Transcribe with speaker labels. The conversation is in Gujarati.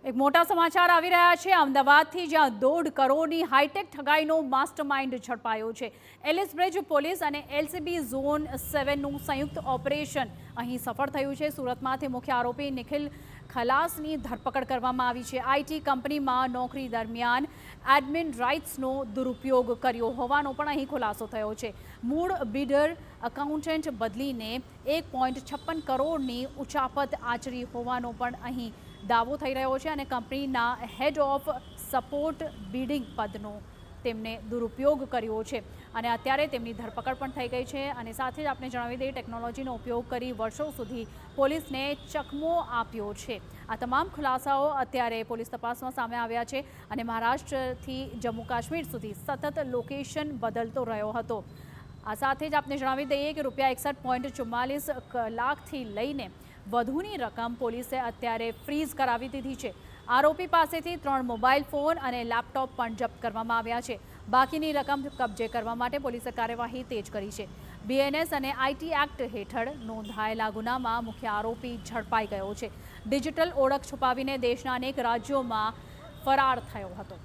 Speaker 1: એક મોટા સમાચાર આવી રહ્યા છે અમદાવાદથી, જ્યાં 1.5 કરોડની હાઈટેક ઠગાઈનો માસ્ટરમાઇન્ડ ઝડપાયો છે। એલિસ બ્રિજ પોલીસ અને એલસીબી ઝોન 7નું સંયુક્ત ઓપરેશન અહીં સફળ થયું છે। સુરતમાંથી મુખ્ય આરોપી નિખિલ ખલાસની ધરપકડ કરવામાં આવી છે। આઈટી કંપનીમાં નોકરી દરમિયાન એડમિન રાઇટ્સનો દુરુપયોગ કર્યો હોવાનો પણ અહીં ખુલાસો થયો છે। મૂળ બિડર એકાઉન્ટન્ટ બદલીને 1.56 કરોડની ઉચાપત આચરી હોવાનો પણ અહીં દાવો થઈ રહ્યો છે અને કંપનીના હેડ ઓફ સપોર્ટ બિડિંગ પદનો તેમને દુરુપયોગ કર્યો છે અને અત્યારે તેમની ધરપકડ પણ થઈ ગઈ છે। અને સાથે જ આપણે જણાવી દઈએ, ટેકનોલોજીનો ઉપયોગ કરી વર્ષો સુધી પોલીસને ચકમો આપ્યો છે। આ તમામ ખુલાસાઓ અત્યારે પોલીસ તપાસમાં સામે આવ્યા છે અને મહારાષ્ટ્રથી જમ્મુ કાશ્મીર સુધી સતત લોકેશન બદલતો રહ્યો હતો। આ સાથે જ આપણે જણાવી દઈએ કે રૂપિયા 61.44 લાખથી લઈને વધુની રકમ પોલીસે અત્યારે ફ્રીઝ કરાવી દીધી છે। આરોપી પાસેથી 3 મોબાઈલ ફોન અને લેપટોપ પણ જપ્ત કરવામાં આવ્યા છે। બાકીની રકમ કબજે કરવા માટે પોલીસે કાર્યવાહી તેજ કરી છે। બીએનએસ અને આઈટી એક્ટ હેઠળ નોંધાયેલા ગુનામાં મુખ્ય આરોપી ઝડપાઈ ગયો છે। ડિજિટલ ઓળખ છુપાવીને દેશના અનેક રાજ્યોમાં ફરાર થયો હતો।